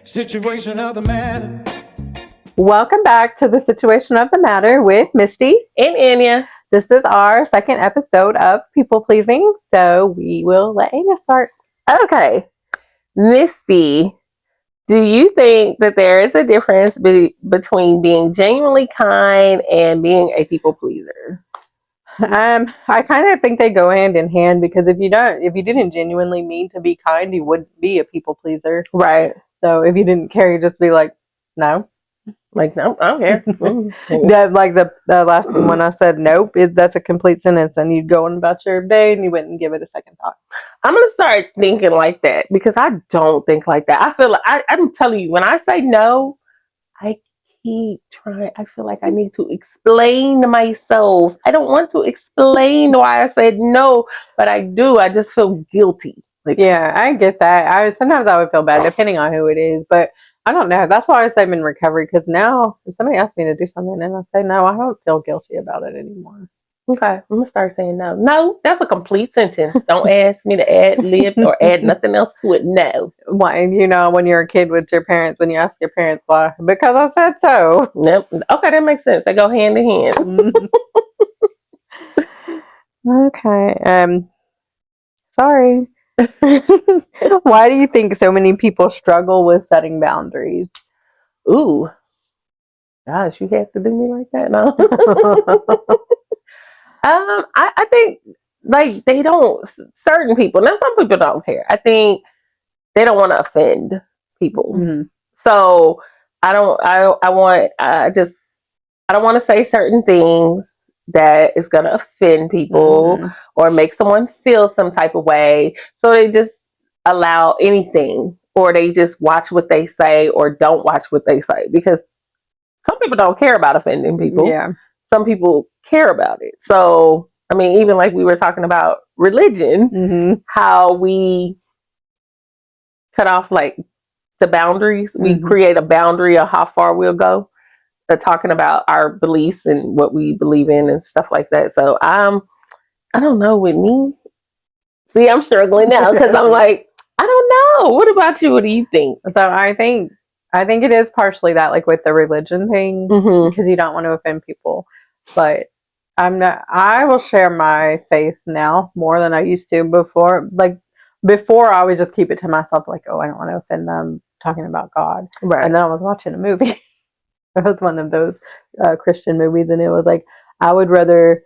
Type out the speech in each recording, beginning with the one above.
Situation of the matter. Welcome back to the Situation of the Matter with Misty and Anya. This is our second episode of People Pleasing, so we will let Anya start. Okay, Misty, do you think that there is a difference between being genuinely kind and being a people pleaser? I kind of think they go hand in hand, because if you didn't genuinely mean to be kind, you wouldn't be a people pleaser, right? So if you didn't care, you just be like, no. Like, no, I don't care. That, like the last one when I said nope, that's a complete sentence, and you'd go on about your day and you wouldn't give it a second thought. I'm gonna start thinking like that, because I don't think like that. I feel like I'm telling you, when I say no, I keep trying. I feel like I need to explain myself. I don't want to explain why I said no, but I do. I just feel guilty. Like, yeah, I get that. Sometimes I would feel bad depending on who it is, but I don't know. That's why I say I'm in recovery, because now if somebody asks me to do something and I say no, I don't feel guilty about it anymore. Okay, I'm gonna start saying no. No, that's a complete sentence. Don't ask me to add lib or add nothing else to it. No. Why? You know, when you're a kid with your parents, when you ask your parents why, because I said so. Nope. Okay, that makes sense. They go hand in hand. Okay. Sorry. Why do you think so many people struggle with setting boundaries? Ooh. Gosh, you have to do me like that? No. I think, like, they don't, certain people, now some people don't care. I think they don't want to offend people. Mm-hmm. So I don't want to say certain things that is going to offend people or make someone feel some type of way. So they just allow anything, or they just watch what they say or don't watch what they say, because some people don't care about offending people. Yeah. Some people care about it. So, I mean, even like we were talking about religion, how we cut off like the boundaries. We create a boundary of how far we'll go. Talking about our beliefs and what we believe in and stuff like that. So I don't know with me. See, I'm struggling now because I'm like, I don't know. What about you? What do you think? So I think it is partially that, like with the religion thing, because you don't want to offend people. But I will share my faith now more than I used to before. Like before, I would just keep it to myself, like, oh, I don't want to offend them, talking about God. Right. And then I was watching a movie. It was one of those Christian movies, and it was like, I would rather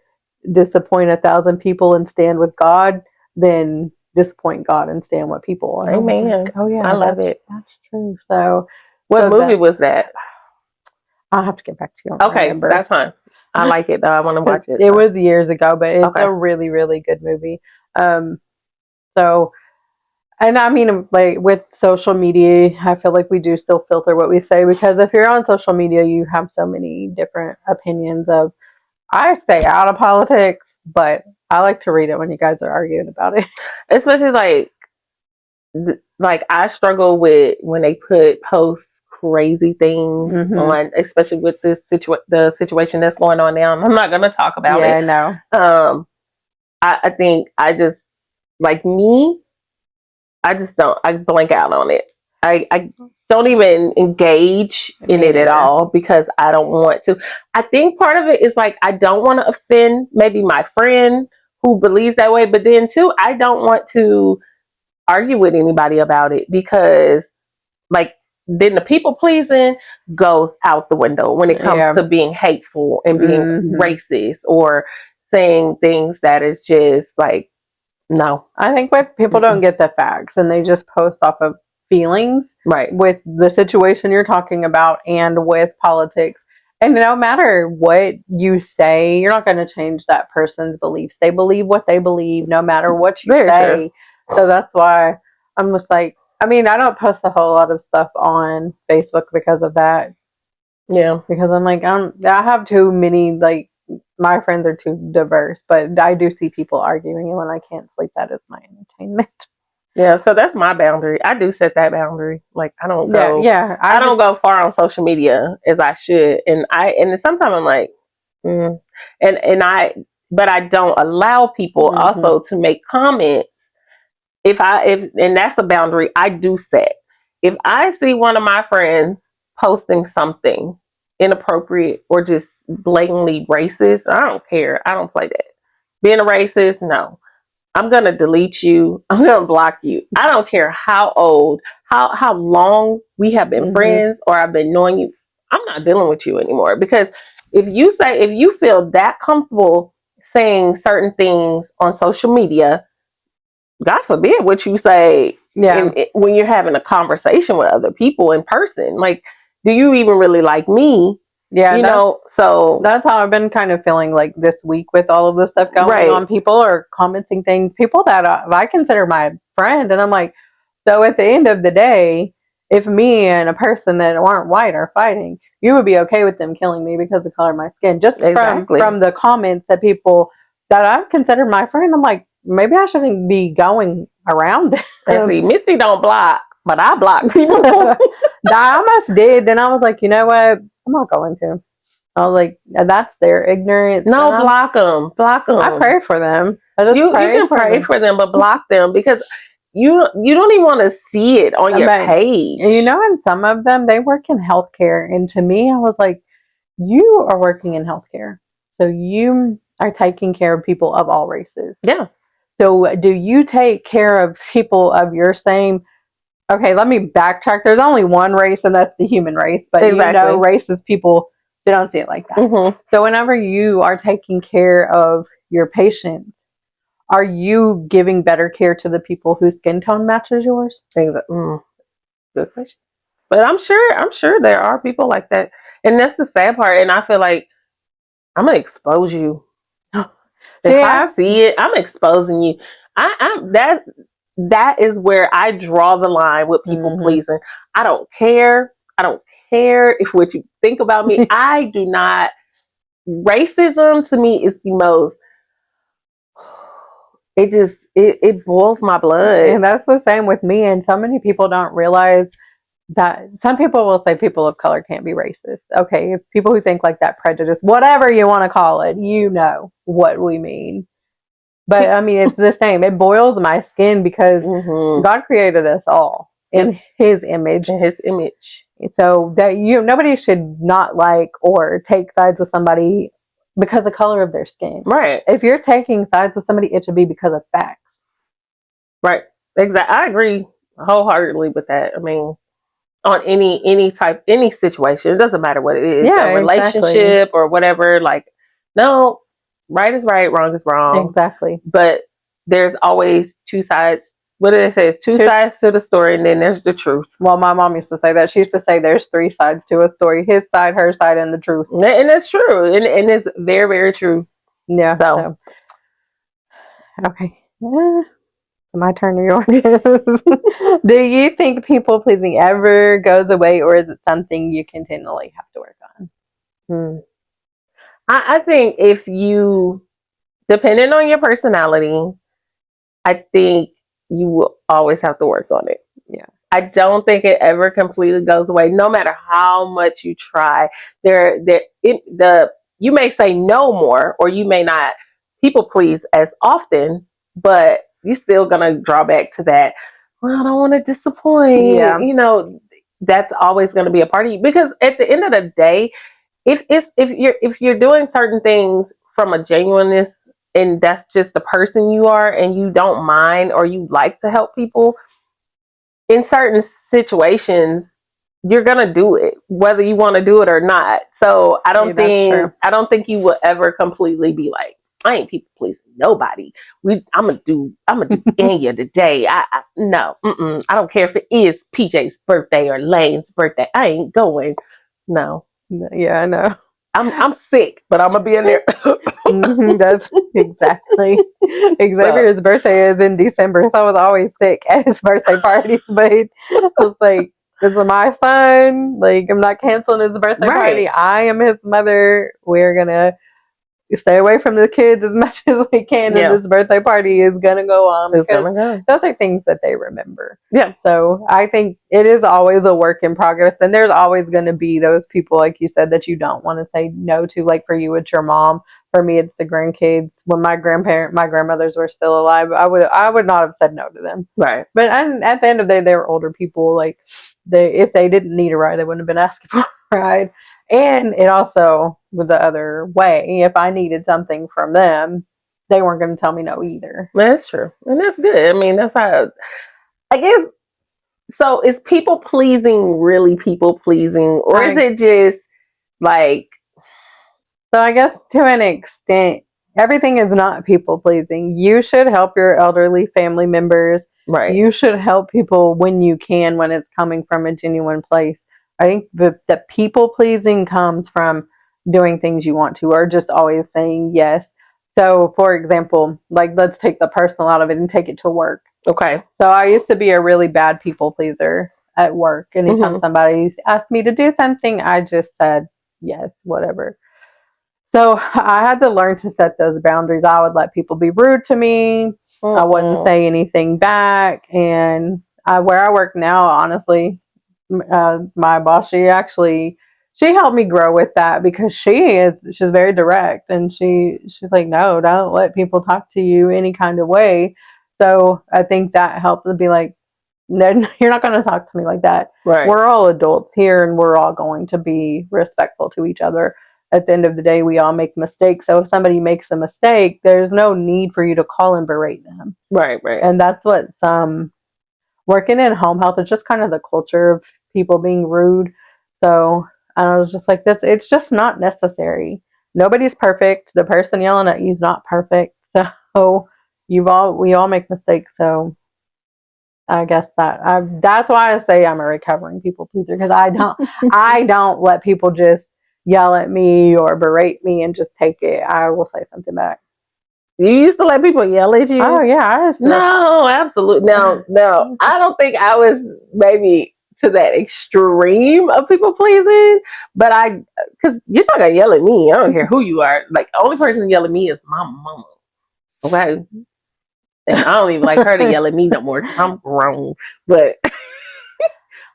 disappoint 1,000 people and stand with God than disappoint God and stand with people. And amen. Like, oh yeah, I love it. That's true. So, what movie was that? I'll have to get back to you. Okay, that's fine. I like it though. I want to watch it. It was years ago, but it's a really, really good movie. So, and I mean, like with social media, I feel like we do still filter what we say, because if you're on social media, you have so many different opinions of. I stay out of politics, but I like to read it when you guys are arguing about it. Especially like I struggle with when they post crazy things on, especially with the situation that's going on now. I'm not going to talk about it. Yeah, I know. I think I just, like me, I just don't. I blank out on it. I don't even engage in it at all, because I don't want to. I think part of it is like, I don't want to offend maybe my friend who believes that way, but then too, I don't want to argue with anybody about it, because like then the people pleasing goes out the window when it comes to being hateful and being racist or saying things that is just like, no. I think what people don't get the facts, and they just post off of feelings, right, with the situation you're talking about and with politics. And no matter what you say, you're not going to change that person's beliefs. They believe what they believe, no matter what you say. True. So that's why I'm just like, I mean, I don't post a whole lot of stuff on Facebook because of that. Yeah, because I'm like, I have too many, like, my friends are too diverse, but I do see people arguing, and when I can't sleep, that is my entertainment. Yeah, so that's my boundary. I do set that boundary. Like, I don't go. Yeah, I don't go far on social media as I should, and sometimes I'm like, but I don't allow people also to make comments. And that's a boundary I do set. if I see one of my friends posting something inappropriate or just blatantly racist, I don't care. I don't play that. Being a racist, no. I'm gonna delete you. I'm gonna block you. I don't care how old, how long we have been friends or I've been knowing you. I'm not dealing with you anymore because if you feel that comfortable saying certain things on social media, God forbid what you say when you're having a conversation with other people in person. Like, do you even really like me? Yeah, you know, so that's how I've been kind of feeling like this week with all of this stuff going on. People are commenting things, people that I consider my friend, and I'm like, so at the end of the day, if me and a person that aren't white are fighting, you would be okay with them killing me because of the color of my skin, just from the comments that people that I consider my friend. I'm like, maybe I shouldn't be going around it. See, Misty don't block, but I block people. I almost did. Then I was like, you know what? I'm not going to. I was like, that's their ignorance. No, block them. Block them. I pray for them. You can pray for them, but block them because you don't even want to see it on your page. You know, and some of them, they work in healthcare. And to me, I was like, you are working in healthcare. So you are taking care of people of all races. Yeah. So do you take care of people of your same? Okay, let me backtrack. There's only one race, and that's the human race. But you know, racist people, they don't see it like that. So whenever you are taking care of your patients, are you giving better care to the people whose skin tone matches yours? Good question. But I'm sure there are people like that, and that's the sad part. And I feel like I'm gonna expose you. If I see it, I'm exposing you. I'm that is where I draw the line with people pleasing. I don't care. I don't care if what you think about me. I do not. Racism to me is the most. It boils my blood. And that's the same with me. And so many people don't realize that some people will say people of color can't be racist. Okay, if people who think like that, prejudice, whatever you want to call it, you know what we mean. But I mean, it's the same. It boils my skin because God created us all in His image. In His image. So that nobody should not like or take sides with somebody because of the color of their skin. Right. If you're taking sides with somebody, it should be because of facts. Right. Exactly. I agree wholeheartedly with that. I mean, on any situation, it doesn't matter what it is. Yeah, a relationship or whatever. Like, no, right is right, wrong is wrong. Exactly. But there's always two sides. What do they say? It's two sides to the story, and then there's the truth. Well, my mom used to say that. She used to say there's three sides to a story: his side, her side, and the truth. And that's true, and it's very, very true. Yeah. So. Okay. My turn or yours? Do you think people pleasing ever goes away, or is it something you continually have to work on? I think if you, depending on your personality, I think you will always have to work on it. Yeah. I don't think it ever completely goes away, no matter how much you try. You may say no more, or you may not people please as often, but you're still gonna draw back to that. Well, I don't want to disappoint. Yeah. You know, that's always going to be a part of you because at the end of the day, if you're doing certain things from a genuineness and that's just the person you are and you don't mind or you like to help people in certain situations, you're gonna do it whether you want to do it or not. So I don't think you will ever completely be like, I ain't people pleasing nobody. I'm gonna do Anya today. No, I don't care if it is PJ's birthday or Lane's birthday. I ain't going. No. Yeah, I know. I'm sick, but I'm gonna be in there. That's exactly. Xavier's birthday is in December, so I was always sick at his birthday parties. But I was like, "This is my son. Like, I'm not canceling his birthday party. I am his mother. We're gonna stay away from the kids as much as we can, and this birthday party is gonna go on." It's gonna go. Those are things that they remember. Yeah. So I think it is always a work in progress, and there's always going to be those people, like you said, that you don't want to say no to. Like for you, it's your mom. for me, it's the grandkids. When my grandmothers were still alive, I would not have said no to them. Right. But at the end of the day, they were older people. Like if they didn't need a ride, they wouldn't have been asking for a ride. And it also was the other way. If I needed something from them, they weren't going to tell me no either. That's true. And that's good. I mean, that's how, I guess, so is people pleasing really people pleasing? Or is it just like... So I guess to an extent, everything is not people pleasing. You should help your elderly family members. Right. You should help people when you can, when it's coming from a genuine place. I think the people pleasing comes from doing things you want to, or just always saying yes. So, for example, like let's take the personal out of it and take it to work. Okay. So I used to be a really bad people pleaser at work. Anytime somebody asked me to do something, I just said yes, whatever. So I had to learn to set those boundaries. I would let people be rude to me. I wouldn't say anything back. And where I work now, honestly, my boss, she helped me grow with that, because she's very direct, and she's like, no, don't let people talk to you any kind of way. So I think that helped to be like, no, you're not going to talk to me like that. Right. We're all adults here, and we're all going to be respectful to each other. At the end of the day, we all make mistakes. So if somebody makes a mistake, there's no need for you to call and berate them. Right, right. And that's what working in home health is just kind of the culture of people being rude. So I was just like, it's just not necessary. Nobody's perfect. The person yelling at you is not perfect. So we all make mistakes. So I guess that's why I say I'm a recovering people pleaser, because I don't let people just yell at me or berate me and just take it. I will say something back. You used to let people yell at you? Oh yeah, No, absolutely. No. I don't think I was maybe to that extreme of people pleasing, but because you're not gonna yell at me. I don't care who you are. Like, the only person to yell at me is my mama. Okay. And I don't even like her to yell at me no more, because I'm grown.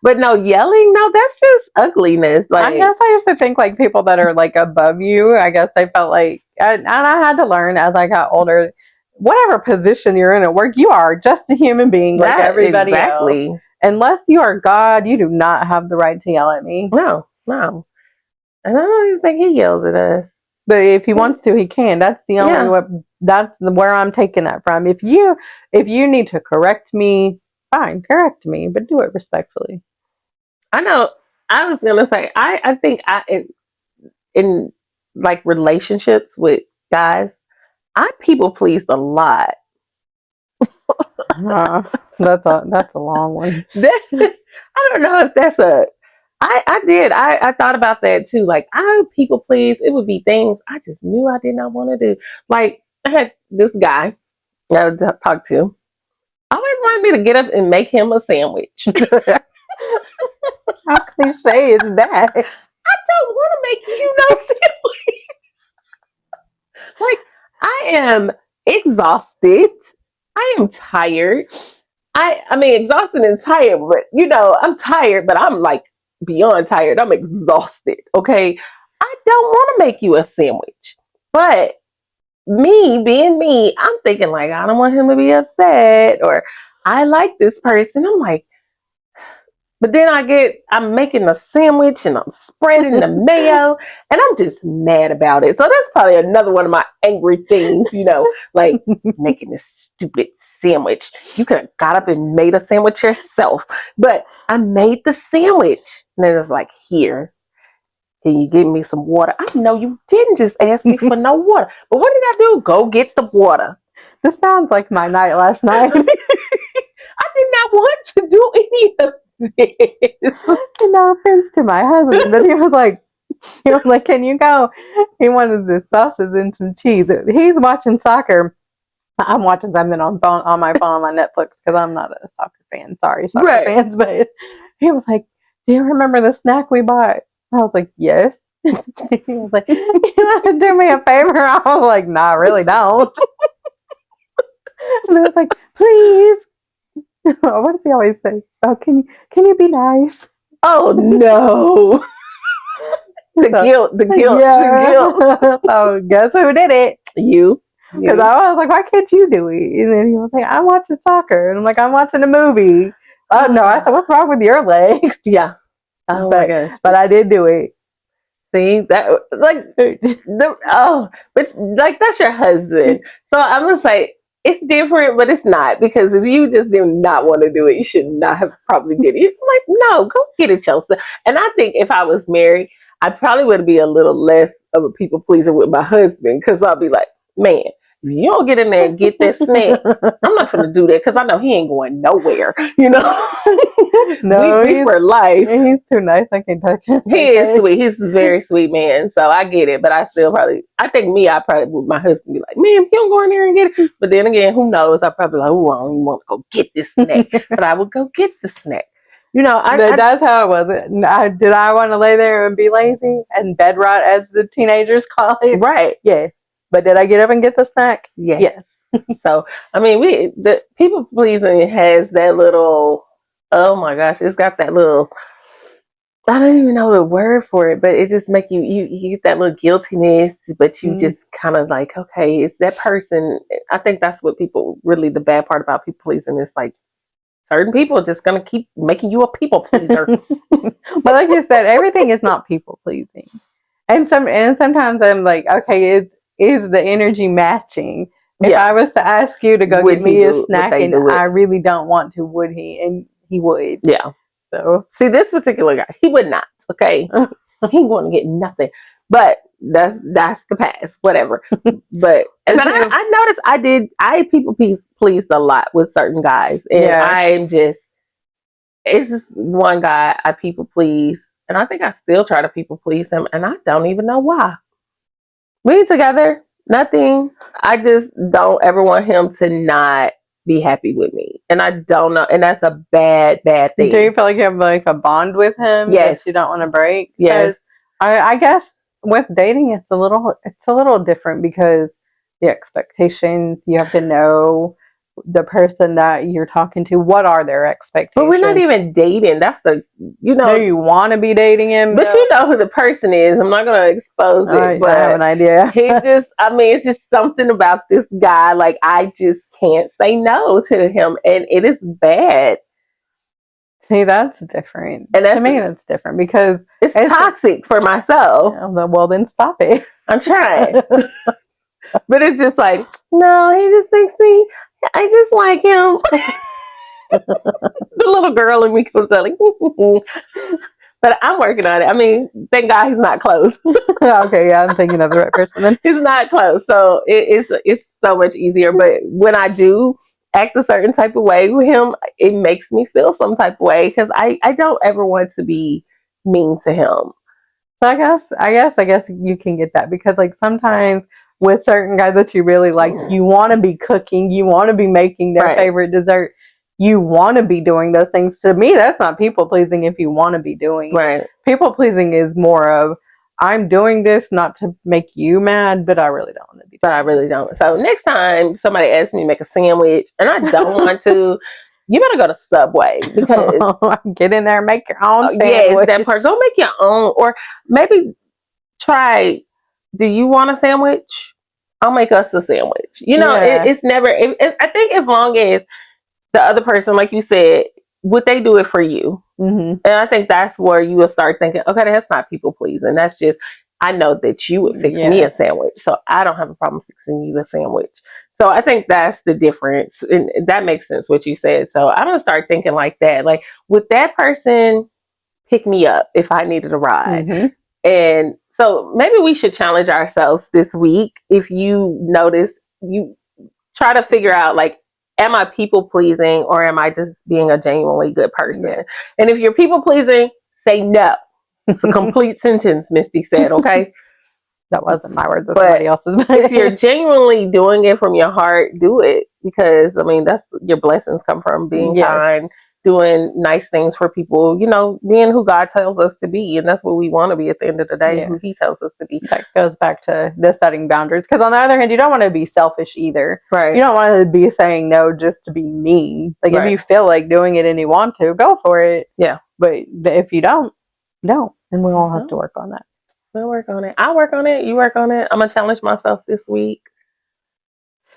But no, yelling, no, that's just ugliness. Like, I guess I used to think like people that are like above you, I guess they felt like, and I had to learn as I got older, whatever position you're in at work, you are just a human being like everybody else. Unless you are God, you do not have the right to yell at me. No. And I don't even think he yells at us. But if he wants to, he can. That's the only that's where I'm taking that from. If you need to correct me, fine, correct me, but do it respectfully. I know. I was gonna say, I think in like relationships with guys, I people pleased a lot. That's a long one. I don't know if that's I did. I thought about that too. Like, I people please. It would be things I just knew I did not want to do. Like, I had this guy I would talk to. Always wanted me to get up and make him a sandwich. How cliche is that? I don't want to make you no sandwich. Like, I am exhausted. I am tired. I mean, exhausted and tired, but I'm tired, but I'm like beyond tired. I'm exhausted. Okay. I don't want to make you a sandwich, but me being me, I'm thinking like, I don't want him to be upset, or I like this person. I'm like, but then I'm making a sandwich and I'm spreading the mayo, and I'm just mad about it. So that's probably another one of my angry things, like making this stupid sandwich. You could have got up and made a sandwich yourself, but I made the sandwich. And then it's like, here, can you give me some water? I know you didn't just ask me for no water, but what did I do? Go get the water. This sounds like my night last night. I did not want to do any of No offense to my husband, but he was like, can you go? He wanted the sausage and some cheese. He's watching soccer. I'm watching something on my phone on my Netflix, because I'm not a soccer fan. Sorry, soccer fans. But he was like, do you remember the snack we bought? I was like, yes. He was like, you want to do me a favor? I was like, nah, I really don't. And I was like, please. What does he always say? Oh, can you be nice? Oh no. The guilt, the guilt. So guess who did it? You. Because I was like, why can't you do it? And then he was like, I'm watching soccer. And I'm like, I'm watching a movie. Oh, no. I said, what's wrong with your legs? Yeah. Oh, my gosh. But I did do it. See, that, like, but, like, that's your husband. So I'm going to say, it's different, but it's not. Because if you just did not want to do it, you should not have probably did it. I'm like, no, go get it yourself. And I think if I was married, I probably would be a little less of a people pleaser with my husband. Because I'll be like, man, if you don't get in there and get that snack, I'm not going to do that because I know he ain't going nowhere, you know? No, we for life. He's too nice. I can't touch him. He is sweet. He's a very sweet man. So I get it. But I probably with my husband be like, man, if you don't go in there and get it. But then again, who knows? I probably like, oh, I don't even want to go get this snack. But I would go get the snack. You know, that's how it was. Did I want to lay there and be lazy and bed rot, as the teenagers call it? Right. Yes. But did I get up and get the snack? Yes. So, I mean, the people pleasing has that little, oh my gosh, it's got that little, I don't even know the word for it, but it just make you get that little guiltiness, but you just kind of like, okay, it's that person. I think that's what people really, the bad part about people pleasing is like, certain people are just going to keep making you a people pleaser. But like you said, everything is not people pleasing. And sometimes I'm like, okay, is the energy matching? If I was to ask you to go get me a snack and I really don't want to, would he? And he would. Yeah. So see, this particular guy, he would not. Okay. He ain't going to get nothing. But that's the past, whatever. But I noticed I people pleased a lot with certain guys, and it's just one guy I people please, and I think I still try to people please him, and I don't even know why. We ain't together, nothing. I just don't ever want him to not be happy with me, and I don't know, and that's a bad thing. Do you feel like you have like a bond with him? Yes. That you don't want to break? Yes. I guess with dating, it's a little different because the expectations, you have to know the person that you're talking to. What are their expectations? But we're not even dating. That's do you want to be dating him? But you know who the person is. I'm not going to expose it. But I have an idea. It's just something about this guy. Like, I just can't say no to him. And it is bad. See, that's different. And to me, that's different because it's toxic for myself. Well, then stop it. I'm trying. But it's just like, no, he just thinks I just like him. The little girl in me comes out like, but I'm working on it. I mean, thank God he's not close. Okay, yeah, I'm thinking of the right person then. He's not close, so it's so much easier. But when I do act a certain type of way with him, it makes me feel some type of way because I don't ever want to be mean to him. So I guess you can get that because like sometimes with certain guys that you really like, you want to be cooking, you want to be making their favorite dessert, you want to be doing those things. To me, that's not people pleasing if you want to be doing it. Right. People pleasing is more of, I'm doing this not to make you mad, but I really don't want to be. But I really don't. So next time somebody asks me to make a sandwich and I don't want to, you better go to Subway because get in there and make your own sandwich. Yes, that part. Go make your own, or maybe try. Do you want a sandwich? I'll make us a sandwich. You know, it's never. I think as long as the other person, like you said, would they do it for you? Mm-hmm. And I think that's where you will start thinking, okay, that's not people pleasing. That's just, I know that you would fix me a sandwich, so I don't have a problem fixing you a sandwich. So I think that's the difference, and that makes sense what you said. So I'm gonna start thinking like that. Like, would that person pick me up if I needed a ride? Mm-hmm. And so maybe we should challenge ourselves this week. If you notice, you try to figure out, like, am I people pleasing or am I just being a genuinely good person? Yeah. And if you're people pleasing, say no. It's a complete sentence, Misty said, okay? That wasn't my words, but somebody else's. If you're genuinely doing it from your heart, do it. Because, I mean, that's your blessings come from being kind, doing nice things for people, you know, being who God tells us to be. And that's what we want to be at the end of the day, who he tells us to be. That goes back to the setting boundaries. Because on the other hand, you don't want to be selfish either. Right. You don't want to be saying no just to be mean. Like, if you feel like doing it and you want to, go for it. Yeah. But if you don't, and we all have to work on that. We'll work on it. I'll work on it. You work on it. I'm gonna challenge myself this week.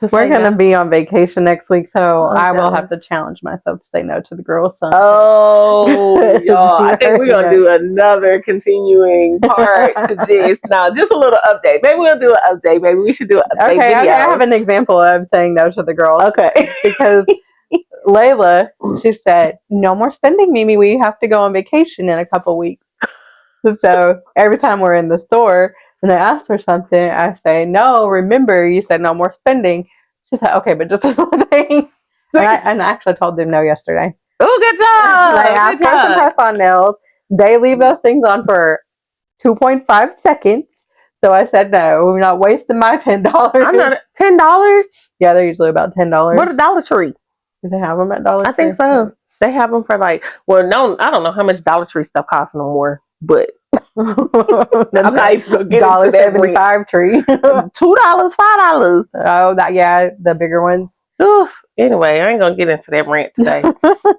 We're going to be on vacation next week, so I will jealous. have to challenge myself to say no to the girls' son. Oh, y'all. I think we're going to do another continuing part to this. Now, just a little update. Maybe we'll do an update. Maybe we should do an update Okay, videos. I have an example of saying no to the girls. Okay. Because Layla, she said, no more spending, Mimi. We have to go on vacation in a couple weeks. So every time we're in the store and they ask for something, I say, no, remember, you said no more spending. She said, okay, but just one thing. And I actually told them no yesterday. Oh, good job. They asked for some press-on nails. They leave those things on for 2.5 seconds. So I said, no, we're not wasting my $10. I'm not $10? Yeah, they're usually about $10. What a Dollar Tree? Do they have them at Dollar Tree? I think so. They have them for like, well, no, I don't know how much Dollar Tree stuff costs no more, but I'm not even gonna get into that $1.75 tree. $2, $5. Oh, that yeah, the bigger ones. Oof. Anyway, I ain't gonna get into that rant today,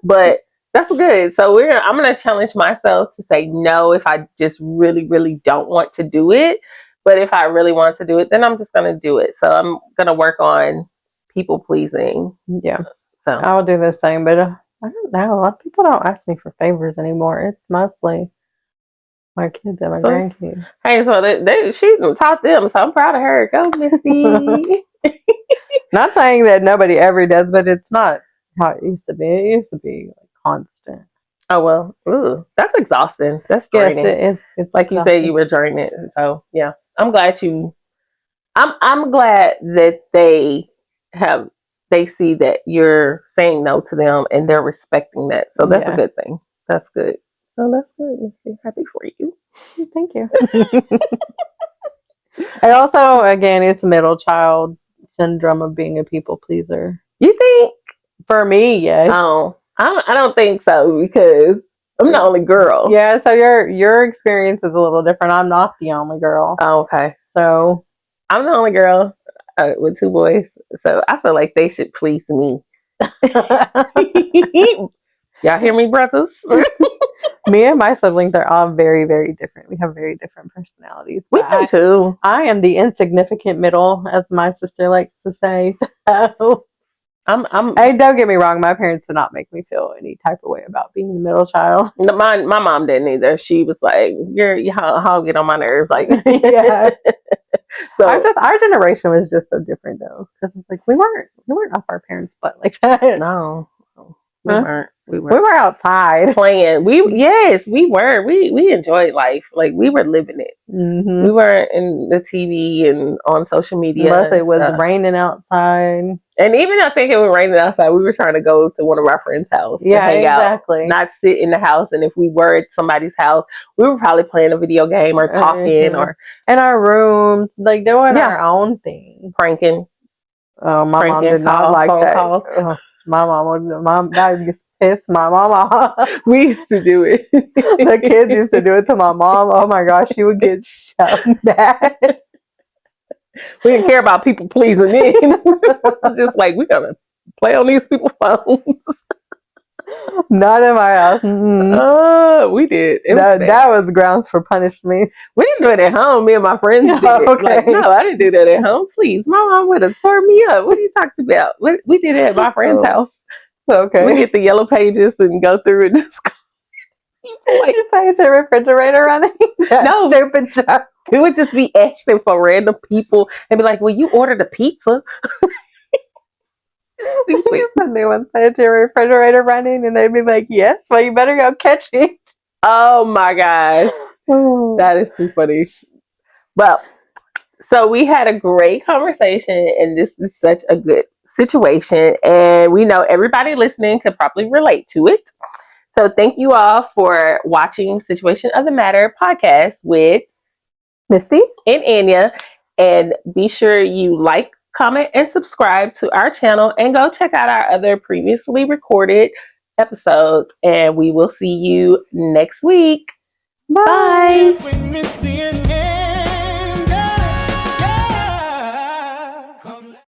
but that's good. So I'm gonna challenge myself to say no if I just really, really don't want to do it. But if I really want to do it, then I'm just gonna do it. So I'm gonna work on people pleasing. Yeah. So I will do the same, but I don't know. A lot of people don't ask me for favors anymore. It's mostly my kids and my grandkids. Hey, so she taught them, so I'm proud of her. Go, Misty. Not saying that nobody ever does, but it's not how it used to be. It used to be like constant. Oh well, ooh, that's exhausting. That's draining. Yes, it's like exhausting. You said, you were drained. So yeah, I'm glad you. I'm glad that they see that you're saying no to them and they're respecting that. So that's a good thing. That's good. So that's good. Misty. Happy for you. Thank you. And also, again, it's middle child syndrome of being a people pleaser. You think? For me, yes. Oh, I don't think so because I'm the only girl. Yeah, so your experience is a little different. I'm not the only girl. Oh, okay. So I'm the only girl with 2 boys. So I feel like they should please me. Y'all hear me, brothers? Me and my siblings are all very, very different. We have very different personalities. We do too. I am the insignificant middle, as my sister likes to say. So Hey, don't get me wrong. My parents did not make me feel any type of way about being the middle child. My mom didn't either. She was like, "How get on my nerves?" Like, yeah. So our generation was just so different though, because it's like we weren't off our parents' butt like that. No, we weren't. We were outside playing. We were. We enjoyed life. Like we were living it. Mm-hmm. We weren't in the TV and on social media. Unless it was raining outside. And even I think it was raining outside, we were trying to go to one of our friends' house to hang out, not sit in the house. And if we were at somebody's house, we were probably playing a video game or talking or in our rooms, like doing our own thing, pranking. Oh, my mom did not like that. Oh, my mom that used to piss my mom off. We used to do it. The kids used to do it to my mom. Oh my gosh, she would get so mad. We didn't care about people pleasing then. Just like we gotta play on these people's phones. Not in my house. We did. That was grounds for punishment. We didn't do it at home. Me and my friends did it. Okay. Like, no, I didn't do that at home. Please, my mom would have tore me up. What are you talking about? We did it at my friend's house. Okay. We get the yellow pages and go through and just go. Like you say it's a refrigerator running? No, stupid joke. We would just be asking for random people and be like, "Well, you ordered a pizza." They would say it's your refrigerator running, and they'd be like, "Yes, well, you better go catch it." Oh my gosh, that is too funny. Well, so we had a great conversation, and this is such a good situation, and we know everybody listening could probably relate to it. So thank you all for watching Situation of the Matter podcast with Misty and Anya, and be sure you like, comment, and subscribe to our channel, and go check out our other previously recorded episodes, and we will see you next week. Bye.